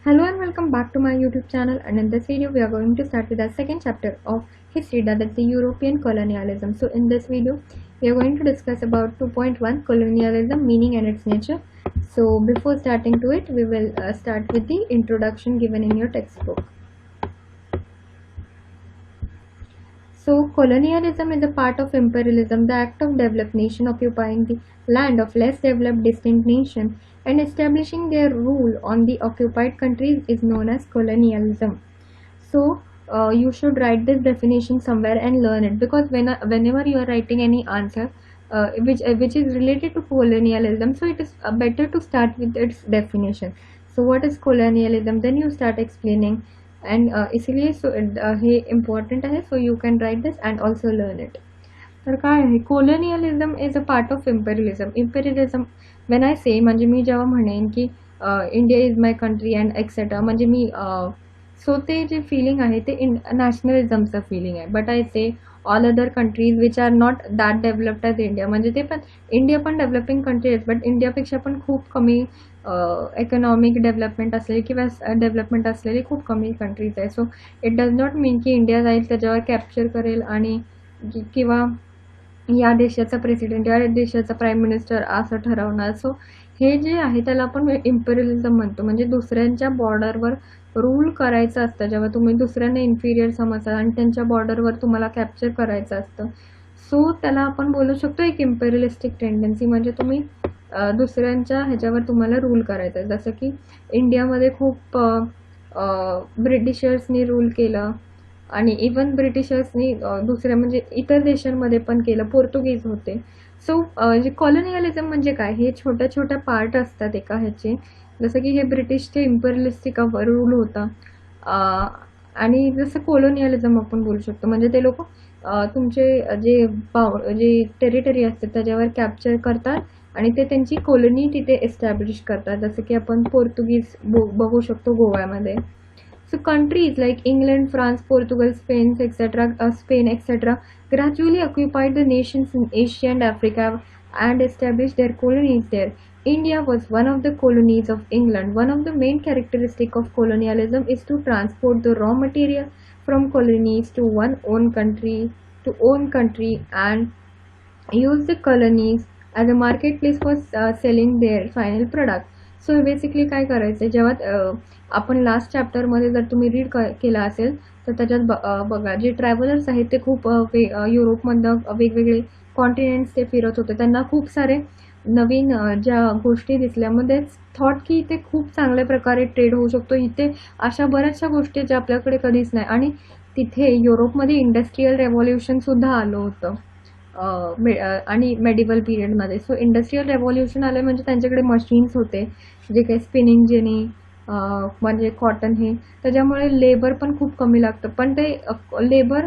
Hello and welcome back to my YouTube channel, and in this video we are going to start with the second chapter of history, that is the European colonialism. So in this video we are going to discuss about 2.1 colonialism, meaning and its nature. So before starting to it, we will start with the introduction given in your textbook. So colonialism is a part of imperialism, the act of developed nation occupying the land of less developed distinct nation and establishing their rule on the occupied countries is known as colonialism. So you should write this definition somewhere and learn it, because whenever you are writing any answer which is related to colonialism, so it is better to start with its definition. So what is colonialism, then you start explaining, and इसलिए हे important आहे. So you can write this and also learn it. तर काय आहे colonialism is a part of imperialism. Imperialism when I say, म्हणजे मी जेव्हा म्हणेन की India is my country and etcetera, म्हणजे मी सो ते जे फिलिंग आहे ते नॅशनलिझमचं फिलिंग आहे. But I say all other countries which are not that developed as India, म्हणजे ते पण इंडिया पण डेव्हलपिंग कंट्री आहेत, बट इंडियापेक्षा पण खूप कमी इकॉनॉमिक डेव्हलपमेंट असलेली किंवा डेव्हलपमेंट असलेली खूप कमी कंट्रीज आहे. सो इट डज नॉट मीन की इंडिया जाईल त्याच्यावर कॅप्चर करेल आणि किंवा या देशाचा प्रेसिडेंट या देशाचा प्राईम मिनिस्टर असं ठरवणार. सो हे जे आहे त्याला आपण इम्पेरियलिझम म्हणतो, म्हणजे दुसऱ्यांच्या बॉर्डरवर रूल करायचं असतं. जेव्हा तुम्ही दुसऱ्यांना इन्फिरियर समजता आणि त्यांच्या बॉर्डरवर तुम्हाला कॅप्चर करायचं असतं, सो त्याला आपण बोलू शकतो एक इम्पेरियलिस्टिक टेंडन्सी, म्हणजे तुम्ही दुसऱ्यांच्या ह्याच्यावर तुम्हाला रूल करायचं आहे. जसं की इंडियामध्ये खूप ब्रिटिशर्सनी रूल केलं आणि इवन ब्रिटिशर्सनी दुसऱ्या म्हणजे इतर देशांमध्ये पण केलं, पोर्तुगीज होते. सो कॉलोनियलिझम म्हणजे काय, हे छोट्या छोट्या पार्ट असतात एका ह्याचे. जसं की हे ब्रिटिशचे इम्पेरियलिस्टिक रूल होता, आणि जसं कोलोनियलिझम आपण बोलू शकतो, म्हणजे ते लोक तुमचे जे टेरिटरी असते त्याच्यावर कॅप्चर करतात आणि ते त्यांची कॉलनी तिथे एस्टॅब्लिश करतात. जसं की आपण पोर्तुगीज बघू शकतो गोव्यामध्ये. So countries like England, France, Portugal, Spain, etc. gradually occupied the nations in Asia and Africa and established their colonies there. India was one of the colonies of England. One of the main characteristics of colonialism is to transport the raw material from colonies to own country and use the colonies as a marketplace for selling their final product. So basically काय करायचं, जेव्हा आपण last चॅप्टरमध्ये जर तुम्ही read केला असेल तर त्याच्यात बघा जे ट्रॅव्हलर्स आहेत ते खूप युरोपमधनं वेगवेगळे कॉन्टिनेंट्स ते फिरत होते. त्यांना खूप सारे नवीन ज्या गोष्टी दिसल्यामध्ये थॉट की इथे खूप चांगल्या प्रकारे ट्रेड होऊ शकतो. इथे अशा बऱ्याचशा गोष्टी ज्या आपल्याकडे कधीच नाही, आणि तिथे युरोपमध्ये इंडस्ट्रियल रेव्होल्युशनसुद्धा आलं होतं आणि मेडिवल पिरियडमध्ये. सो इंडस्ट्रियल रेव्होल्युशन आलं म्हणजे त्यांच्याकडे मशीन्स होते, जे काही स्पिनिंग जेनी म्हणजे कॉटन, हे त्याच्यामुळे लेबर पण खूप कमी लागतं, पण ते लेबर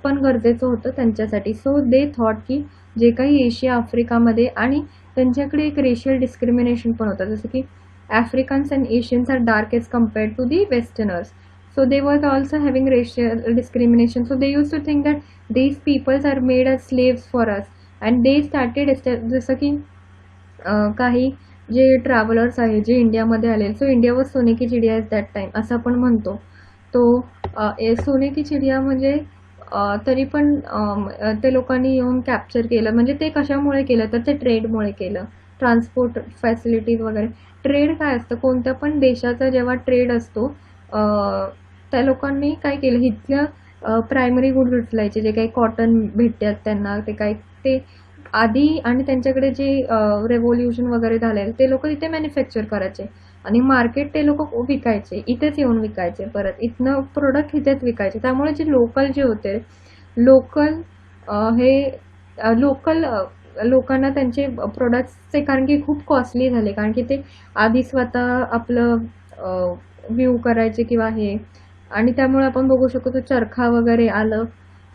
पण गरजेचं होतं त्यांच्यासाठी. सो दे थॉट की जे काही एशिया आफ्रिकामध्ये, आणि त्यांच्याकडे एक रेशियल डिस्क्रिमिनेशन पण होतं, जसं की Africans and Asians are dark as compared to the westerners. So they were also having racial discrimination. So they used to think that these peoples are made as slaves for us, and they started जसं की काही जे travellers आहे जे इंडियामध्ये आले. So India was सोने की चिडिया एट दॅट टाइम असं आपण म्हणतो. तो सोने की चिडिया म्हणजे तरी पण ते लोकांनी येऊन कॅप्चर केलं. म्हणजे ते कशामुळे केलं तर ते ट्रेडमुळे केलं, ट्रान्सपोर्ट फॅसिलिटीज वगैरे. ट्रेड काय असतं, कोणत्या पण देशाचा जेव्हा ट्रेड असतो त्या लोकांनी काय केलं, इथल्या प्रायमरी गुड्स उचलायचे, जे काही कॉटन भेटतात त्यांना, ते काय ते आधी, आणि त्यांच्याकडे जे रेव्होल्युशन वगैरे झाले ते लोक इथे मॅन्युफॅक्चर करायचे आणि मार्केट ते लोक विकायचे, इथेच येऊन विकायचे, परत इथनं प्रोडक्ट इथेच विकायचे. त्यामुळे जे लोकल जे होते लोकल लोकांना त्यांचे प्रोडक्ट्सचे, कारण की खूप कॉस्टली झाले, कारण की ते आधी स्वतः आपलं व्ह्यू करायचे किंवा हे, आणि त्यामुळे आपण बघू शकतो चरखा वगैरे आलं.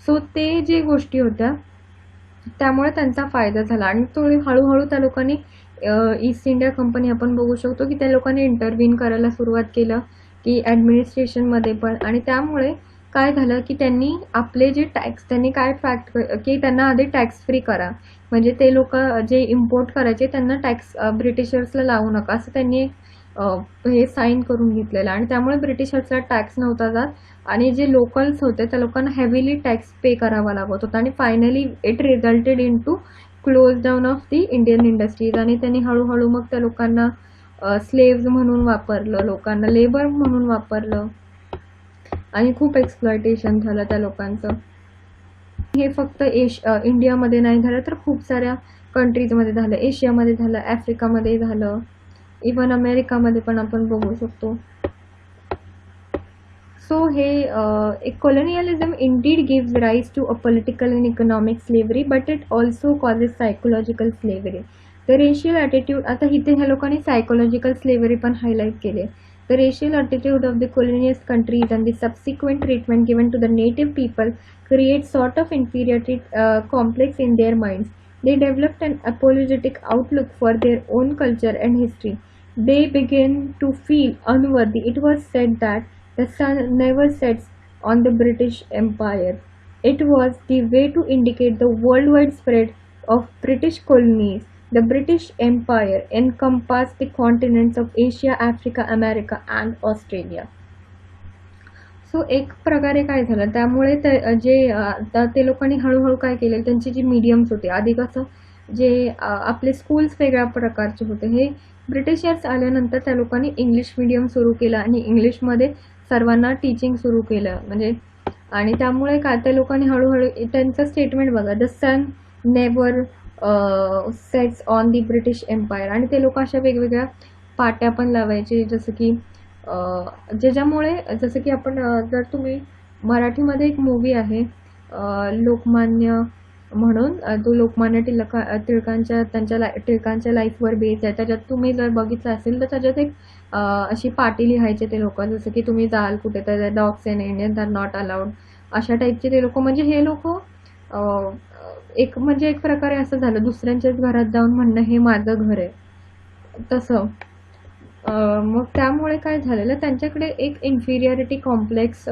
सो ते जे गोष्टी होत्या त्यामुळे त्यांचा फायदा झाला, आणि तो हळूहळू त्या लोकांनी ईस्ट इंडिया कंपनी आपण बघू शकतो की त्या लोकांनी इंटरव्हीन करायला सुरुवात केलं की ॲडमिनिस्ट्रेशनमध्ये पण. आणि त्यामुळे काय झालं की त्यांनी आपले जे टॅक्स, त्यांनी काय फॅक्ट की त्यांना आधी टॅक्स फ्री करा, म्हणजे ते लोक जे इम्पोर्ट करायचे त्यांना टॅक्स ब्रिटिशर्सला लावू नका, असं त्यांनी हे साईन करून घेतलेलं आणि त्यामुळे ब्रिटिशर्सला टॅक्स नव्हता जात आणि जे लोकल्स होते त्या लोकांना हेवीली टॅक्स पे करावा लागत होता आणि finally it resulted in to close down of the Indian industries आणि त्यांनी हळूहळू मग त्या लोकांना स्लेव्ज म्हणून वापरलं, लोकांना लेबर म्हणून वापरलं आणि खूप एक्सप्लॉयटेशन झालं त्या लोकांचं. हे फक्त इंडियामध्ये नाही झालं तर खूप साऱ्या कंट्रीजमध्ये झालं, एशियामध्ये झालं, आफ्रिकामध्ये झालं, इवन अमेरिकामध्ये पण आपण बघू शकतो. सो हे colonialism indeed gives rise to a political and economic slavery, but it also causes psychological slavery. The racial attitude, आता इथे ह्या लोकांनी psychological slavery पण highlight केले. The racial attitude of the colonialist countries and the subsequent treatment given to the native people create sort of inferiority complex in their minds. They developed an apologetic outlook for their own culture and history. They began to feel unworthy. It was said that the sun never sets on the British Empire. It was the way to indicate the worldwide spread of British colonies. The British Empire encompassed the continents of Asia, Africa, America and Australia. So एक प्रकारे काय झालं त्यामुळे ते लोकांनी हळूहळू काय केलं, त्यांची जी मीडियम्स होते आधी कसं जे आपले स्कूल्स वेगळ्या प्रकारचे होते, हे ब्रिटिशर्स आल्यानंतर त्या लोकांनी इंग्लिश मीडियम सुरू केलं आणि इंग्लिशमध्ये सर्वांना टीचिंग सुरू केलं म्हणजे. आणि त्यामुळे काय त्या लोकांनी हळूहळू त्यांचं स्टेटमेंट बघा, the sun never sets on the British empire. आणि ते लोक अशा वेगवेगळ्या पाट्या पण लावायचे जसं की ज्याच्यामुळे जसं की आपण जर तुम्ही मराठीमध्ये एक मूवी आहे लोकमान्य म्हणून, तो लोकमान्य टिळकांच्या लाईफवर बेस आहे. त्याच्यात तुम्ही जर बघितलं असेल तर त्याच्यात एक अशी पाटी लिहायचे ते लोक, जसं की तुम्ही जाल कुठे तर dogs in Indian are not allowed, अशा टाईपचे ते लोक. म्हणजे हे लोक एक म्हणजे एक प्रकारे असं झालं दुसऱ्यांच्याच घरात जाऊन म्हणणं हे माझं घर आहे तसं. मग त्यामुळे काय झालेलं त्यांच्याकडे एक इन्फिरियरिटी कॉम्प्लेक्स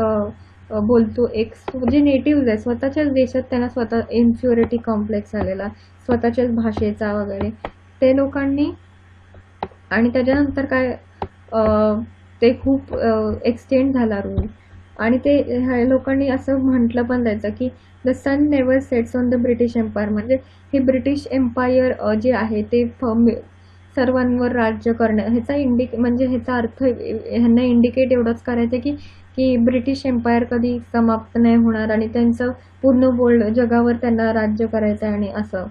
बोलतो, एक जे नेटिव्ह आहे स्वतःच्याच देशात त्यांना स्वतः इन्फिरियरिटी कॉम्प्लेक्स आलेला स्वतःच्याच भाषेचा वगैरे ते लोकांनी. आणि त्याच्यानंतर काय ते खूप एक्सटेंड झाला रूल आणि ते ह्या लोकांनी असं म्हटलं पण जायचं की the sun never sets on the British empire. म्हणजे हे ब्रिटिश एम्पायर जे आहे ते सर्वांवर राज्य करणं ह्याचा म्हणजे ह्याचा अर्थ ह्यांना इंडिकेट एवढंच करायचं की ब्रिटिश एम्पायर कधी समाप्त नाही होणार आणि त्यांचं पूर्ण वर्ल्ड जगावर त्यांना राज्य करायचं आहे आणि असं.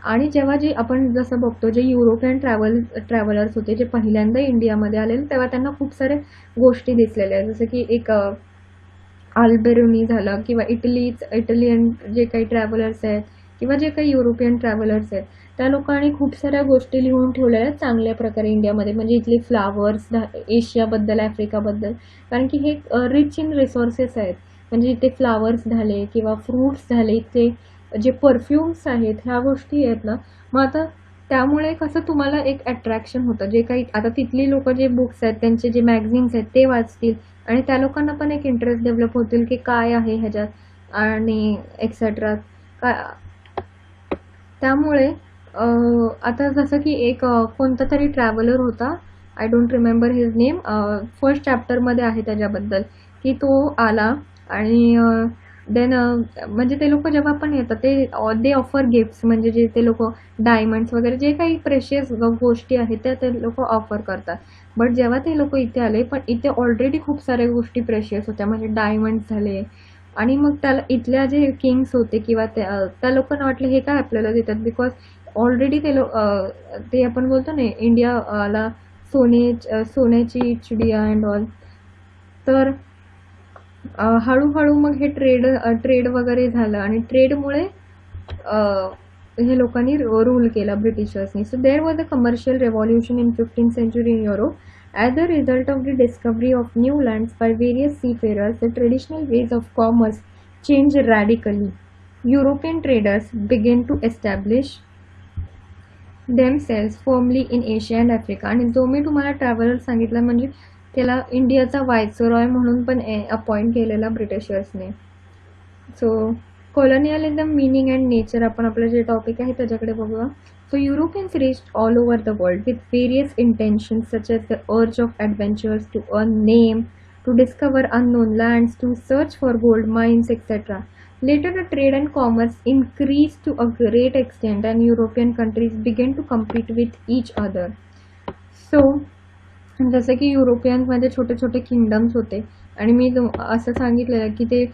आणि जेव्हा जे आपण जसं बघतो जे युरोपियन ट्रॅव्हलर्स होते जे पहिल्यांदा इंडियामध्ये आलेले तेव्हा त्यांना खूप साऱ्या गोष्टी दिसलेल्या जसं की एक अल्बेरोनी झालं किंवा इटलियन जे काही ट्रॅव्हलर्स आहेत किंवा जे काही युरोपियन ट्रॅव्हलर्स आहेत त्या लोकांनी खूप साऱ्या गोष्टी लिहून ठेवल्या आहेत चांगल्या प्रकारे इंडियामध्ये. म्हणजे इथले फ्लावर्स, एशियाबद्दल, आफ्रिकाबद्दल, कारण की हे रिच इन रिसोर्सेस आहेत. म्हणजे इथे फ्लावर्स झाले किंवा फ्रूट्स झाले, इथे जे परफ्युम्स आहेत ह्या गोष्टी आहेत ना. मग आता त्यामुळे कसं तुम्हाला एक अट्रॅक्शन होतं, जे काही आता तिथली लोक जे बुक्स आहेत त्यांचे जे मॅगझिन्स आहेत ते वाचतील आणि त्या लोकांना पण एक इंटरेस्ट डेव्हलप होतील की काय आहे ह्याच्यात आणि एक्सेट्रा काय. त्यामुळे आता जसं की एक कोणता तरी ट्रॅव्हलर होता, I don't remember his name, first चॅप्टरमध्ये आहे त्याच्याबद्दल की तो आला आणि देन म्हणजे ते लोक जेव्हा पण येतात ते ऑफर गिफ्ट्स, म्हणजे जे ते लोक डायमंड्स वगैरे जे काही प्रेशियस गोष्टी आहेत त्या ते लोक ऑफर करतात. बट जेव्हा ते लोक इथे आले पण इथे ऑलरेडी खूप साऱ्या गोष्टी प्रेशियस होत्या, म्हणजे डायमंड्स झाले. आणि मग त्याला इथल्या जे किंग्स होते किंवा त्या लोकांना वाटलं हे काय आपल्याला देतात, बिकॉज ऑलरेडी ते आपण बोलतो ना इंडियाला सोन्याची चिडिया अँड ऑल. तर हळूहळू मग हे ट्रेड वगैरे झालं आणि ट्रेडमुळे हे लोकांनी रूल केला ब्रिटिशर्सनी. So there was a commercial revolution in 15th century in Europe. As a result of the discovery of new lands by various seafarers, the traditional ways of commerce changed radically. European traders began to establish themselves firmly in Asia and Africa. आणि जो मी तुम्हाला traveller सांगितला म्हणजे त्याला इंडियाचा viceroy म्हणून पण appoint केलेला ब्रिटिशर्सने. सो कॉलोनियलिझम, मीनिंग अँड नेचर, आपण आपलं जे टॉपिक आहे त्याच्याकडे बघूया. So Europeans reached all over the world with various intentions such as the urge of adventures, to earn name, to discover unknown lands, to search for gold mines, etc. Later the trade and commerce increased to a great extent and European countries began to compete with each other. So जसं की युरोपियनमध्ये छोटे छोटे kingdoms होते आणि मी असं सांगितलेलं की ते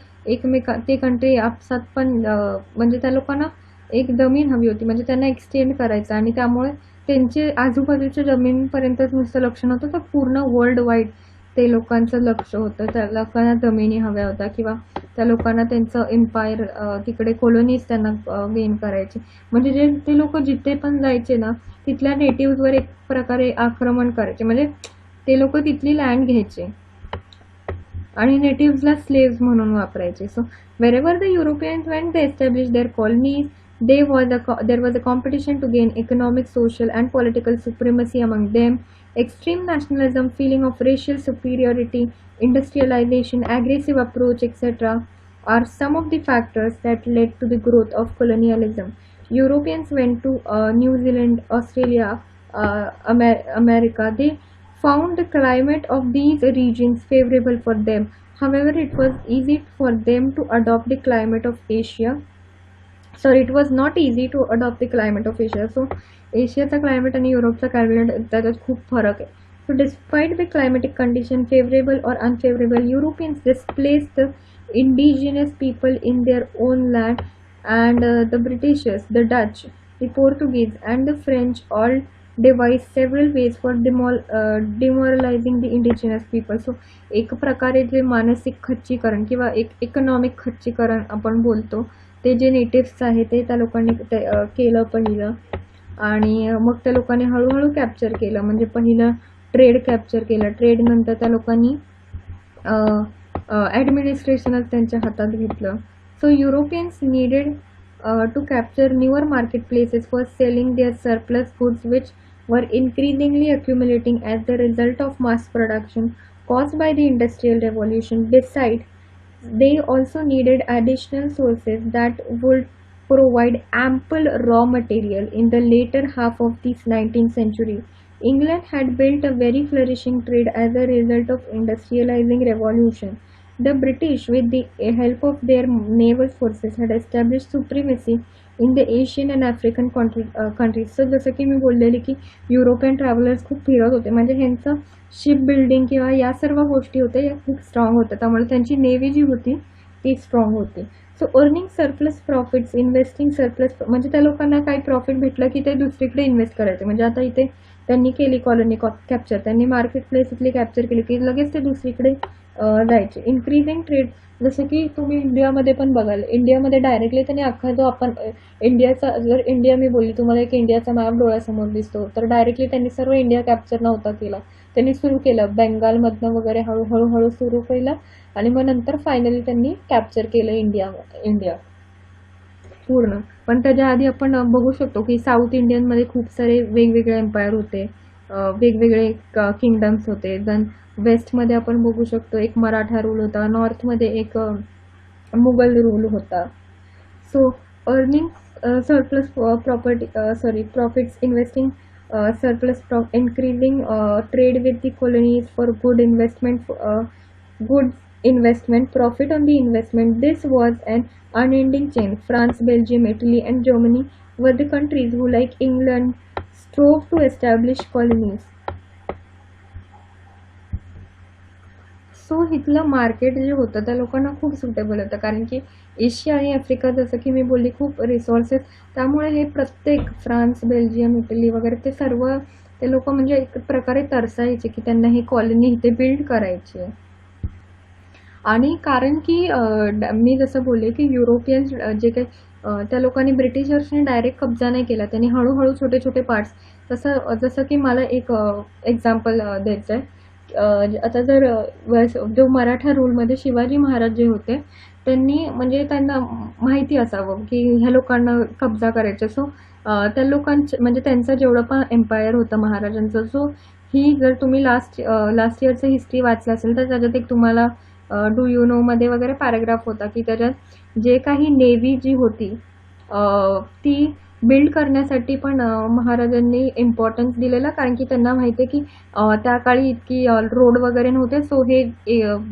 ते कंट्री आपसात पण म्हणजे त्या लोकांना एक जमीन हवी होती, म्हणजे त्यांना एक्सटेंड करायचं आणि त्यामुळे त्यांचे आजूबाजूच्या जमिनीपर्यंतच नुसतं लक्ष नव्हतं तर पूर्ण वर्ल्ड वाईड ते लोकांचं लक्ष होतं. त्या लोकांना जमिनी हव्या होत्या किंवा त्या लोकांना त्यांचं एम्पायर तिकडे कॉलोनीज त्यांना गेन करायचे. म्हणजे जे ते लोक जिथे पण जायचे ना तिथल्या नेटिव्हजवर एक प्रकारे आक्रमण करायचे, म्हणजे ते लोक तिथली लँड घ्यायचे आणि नेटिव्हजला स्लेव्स म्हणून वापरायचे. So wherever the Europeans went, they established their colonies. There was a competition to gain economic, social, and political supremacy among them. Extreme nationalism, feeling of racial superiority, industrialization, aggressive approach, etc., are some of the factors that led to the growth of colonialism. Europeans went to New Zealand, Australia, America. They found the climate of these regions favorable for them. However, it was easy for them to adopt the climate of Asia. Sorry, it was not easy to adopt the climate of Asia. So, एशियाचा climate आणि युरोपचा climate त्याच्यात खूप फरक आहे. So, despite the climatic condition, favorable or unfavorable, Europeans displaced the indigenous people in their own land, and the Britishers, the Dutch, the Portuguese, and the French all devised several ways for demoralizing the indigenous people. So, एक प्रकारे जे मानसिक खच्चीकरण किंवा एक economic खच्चीकरण आपण बोलतो ते जे नेटिव्स आहे ते त्या लोकांनी केलं पहिलं आणि मग त्या लोकांनी हळूहळू कॅप्चर केलं. म्हणजे पहिलं ट्रेड कॅप्चर केलं, ट्रेड नंतर त्या लोकांनी ॲडमिनिस्ट्रेशनच त्यांच्या हातात घेतलं. So Europeans needed to capture newer market places for selling their surplus goods which were increasingly accumulating as the result of mass production caused by the industrial revolution. Besides, they also needed additional sources that would provide ample raw material. In the later half of the 19th century, England had built a very flourishing trade as a result of industrializing revolution. The British, with the help of their naval forces, had established supremacy in the Asian and African countries. So जसं की मी बोललेली की European travellers खूप फिरत होते, म्हणजे ह्यांचं ship building किंवा या सर्व गोष्टी होत्या या खूप स्ट्रॉंग होत्या, त्यामुळे त्यांची नेव्ही जी होती ती स्ट्रॉंग होती. So earning surplus profits, investing surplus, म्हणजे त्या लोकांना काही प्रॉफिट भेटलं की ते दुसरीकडे इन्व्हेस्ट करायचे. म्हणजे आता इथे त्यांनी केली कॉलनी कॅप्चर, त्यांनी मार्केट प्लेस इथली कॅप्चर केली की लगेच ते दुसरीकडे जायचे. इन्क्रीजिंग ट्रेड, जसं की तुम्ही इंडियामध्ये पण बघाल, इंडियामध्ये डायरेक्टली त्यांनी अख्खा जो आपण इंडियाचा, जर इंडिया मी बोलली तुम्हाला एक इंडियाचा मॅप डोळ्यासमोर दिसतो, तर डायरेक्टली त्यांनी सर्व इंडिया कॅप्चर नव्हता केला, त्यांनी सुरू केलं बेंगालमधनं वगैरे हळूहळू सुरू केलं आणि मग नंतर फायनली त्यांनी कॅप्चर केलं इंडिया पूर्ण. पण त्याच्या आधी आपण बघू शकतो की साऊथ इंडियनमध्ये खूप सारे वेगवेगळे एम्पायर होते, वेगवेगळे किंगडम्स होते. देन वेस्टमध्ये आपण बघू शकतो एक मराठा रूल होता, नॉर्थमध्ये एक मुघल रूल होता. So earning surplus profits, investing surplus increasing trade with the colonies for good investment, profit on the investment. This was an unending chain. France, Belgium, Italy, and Germany were the countries who, like England, strove to establish colonies. So इथलं market जे होतं त्या लोकांना खूप suitable होतं, कारण की Asia आणि आफ्रिका जसं की मी बोलली खूप रिसोर्सेस, त्यामुळे हे प्रत्येक फ्रान्स, बेल्जियम, इटली वगैरे ते सर्व ते लोक म्हणजे एक प्रकारे तरसायचे की त्यांना ही कॉलनी इथे बिल्ड करायची आहे. आणि कारण की मी जसं बोलले की युरोपियन जे काही त्या लोकांनी ब्रिटिशर्सने डायरेक्ट कब्जा नाही केला, त्यांनी हळूहळू छोटे छोटे पार्ट्स, जसं की मला एक एक्झाम्पल द्यायचं आहे. आता जर जो मराठा रूलमध्ये शिवाजी महाराज जे होते त्यांनी म्हणजे त्यांना माहिती असावं की ह्या लोकांना कब्जा करायचा. सो त्या लोकांचं म्हणजे त्यांचं जेवढं पण एम्पायर होतं महाराजांचं, सो ही जर तुम्ही लास्ट इयरचं हिस्ट्री वाचलं असेल तर त्याच्यात एक तुम्हाला डू यू नो मध्ये वगैरे पॅराग्राफ होता की त्याच्यात जे काही नेव्ही जी होती ती बिल्ड करण्यासाठी पण महाराजांनी इम्पॉर्टन्स दिलेला, कारण की त्यांना माहिती आहे की त्या काळी इतकी रोड वगैरे नव्हते. सो हे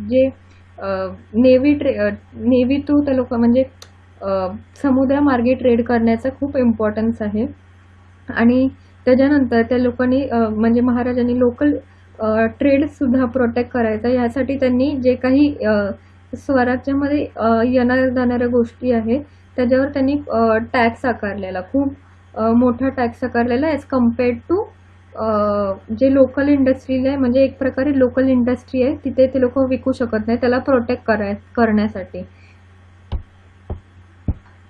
जे नेव्ही थ्रू ते लोक म्हणजे समुद्रमार्गे ट्रेड करण्याचा खूप इम्पॉर्टन्स आहे. आणि त्याच्यानंतर त्या लोकांनी म्हणजे महाराजांनी लोकल ट्रेड सुद्धा प्रोटेक्ट करायचा, यासाठी त्यांनी जे काही स्वराज्यामध्ये येणाऱ्या जाणाऱ्या गोष्टी आहेत त्याच्यावर त्यांनी टॅक्स आकारलेला, खूप मोठा टॅक्स आकारलेला ॲज कम्पेअर्ड टू जे लोकल इंडस्ट्रीला आहे. म्हणजे एक प्रकारे लोकल इंडस्ट्री आहे, तिथे ते लोक विकू शकत नाही, त्याला प्रोटेक्ट करण्यासाठी.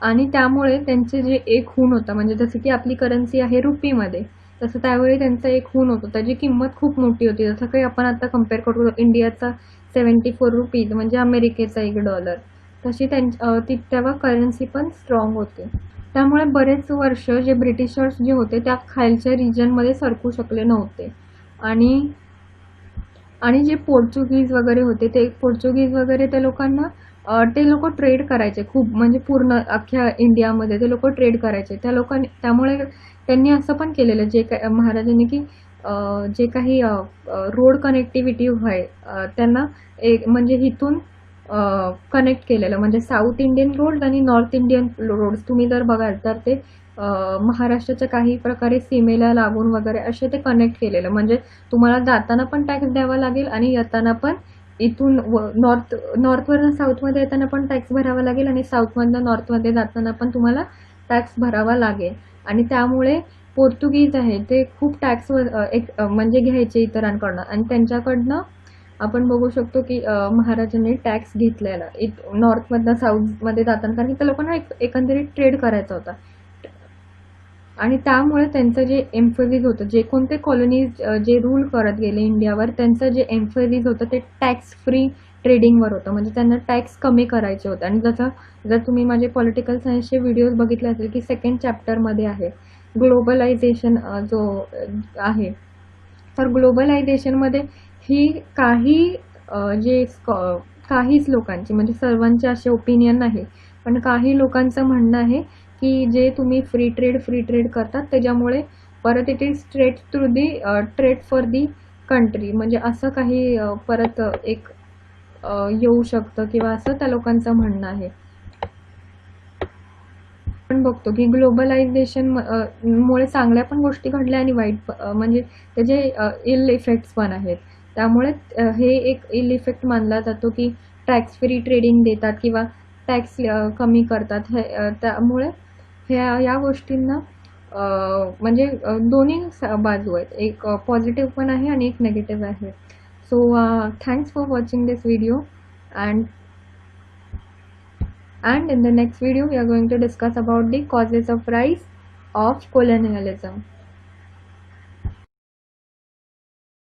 आणि त्यामुळे त्यांचे जे एक खून होता, म्हणजे जसं की आपली करन्सी आहे रुपीमध्ये, तसं त्यावेळी त्यांचा एक खून होतो, त्याची किंमत खूप मोठी होती. जसं काही आपण आता कम्पेअर करू इंडियाचा 74 रुपीज म्हणजे अमेरिकेचा $1, तशी तेव्हा करन्सी पण स्ट्रॉंग होती. त्यामुळे बरेच वर्ष जे ब्रिटिशर्स जे होते त्या खालच्या रिजनमध्ये सरकू शकले नव्हते. आणि जे पोर्चुगीज वगैरे होते, ते पोर्चुगीज वगैरे त्या लोकांना ते लोक ट्रेड करायचे खूप, म्हणजे पूर्ण अख्ख्या इंडियामध्ये ते लोक ट्रेड करायचे. त्यामुळे त्यांनी असं पण केलेलं, जे महाराजांनी की जे काही रोड कनेक्टिव्हिटी आहे त्यांना एक म्हणजे इथून कनेक्ट केलेलं, म्हणजे साऊथ इंडियन रोड्स आणि नॉर्थ इंडियन रोड्स तुम्ही जर बघाल तर ते महाराष्ट्राच्या काही प्रकारे सीमेला लागून वगैरे असे ते कनेक्ट केलेलं, म्हणजे तुम्हाला जाताना पण टॅक्स द्यावा लागेल आणि येताना पण इथून नॉर्थवरनं साऊथमध्ये येताना पण टॅक्स भरावा लागेल आणि साऊथमधनं नॉर्थमध्ये जाताना पण तुम्हाला टॅक्स भरावा लागेल. आणि त्यामुळे पोर्तुगीज आहे ते खूप टॅक्स म्हणजे घ्यायचे इतरांकडनं, आणि त्यांच्याकडनं आपण बघू शकतो की महाराजांनी टॅक्स घेतलेला नॉर्थमधनं साऊथमध्ये जाताना, कारण की त्या लोकांना एकंदरीत ट्रेड करायचा होता. आणि त्यामुळे त्यांचं जे एम्फसिस होतं, जे कोणते कॉलनीज जे रूल करत गेले इंडियावर, त्यांचं जे एम्फसिस होतं ते टॅक्स फ्री ट्रेडिंगवर होतं, म्हणजे त्यांना टॅक्स कमी करायचे होते. आणि जर तुम्ही माझे पॉलिटिकल सायन्सचे व्हिडिओज बघितले असेल की सेकंड चॅप्टरमध्ये आहे ग्लोबलायझेशन जो आहे, तर ग्लोबलायझेशनमध्ये ही काहीच लोकांची, म्हणजे सर्वांचे असे ओपिनियन नाही, पण काही लोकांचं म्हणणं आहे की जे तुम्ही फ्री ट्रेड करतात त्याच्यामुळे परत it is straight through the trade for the country, म्हणजे असं काही परत एक येऊ शकतं किंवा असं त्या लोकांचं म्हणणं आहे. आपण बघतो की ग्लोबलायझेशन मुळे चांगल्या पण गोष्टी घडल्या आणि वाईट म्हणजे त्याचे इल इफेक्ट्स पण आहेत. त्यामुळे हे एक इल इफेक्ट मानला जातो की टॅक्स फ्री ट्रेडिंग देतात किंवा टॅक्स कमी करतात. त्यामुळे या गोष्टींना म्हणजे दोन्ही बाजू आहेत, एक पॉझिटिव्ह पण आहे आणि एक नेगेटिव्ह आहे. So thanks for watching this video, and in the next video we are going to discuss about the causes of rise of colonialism.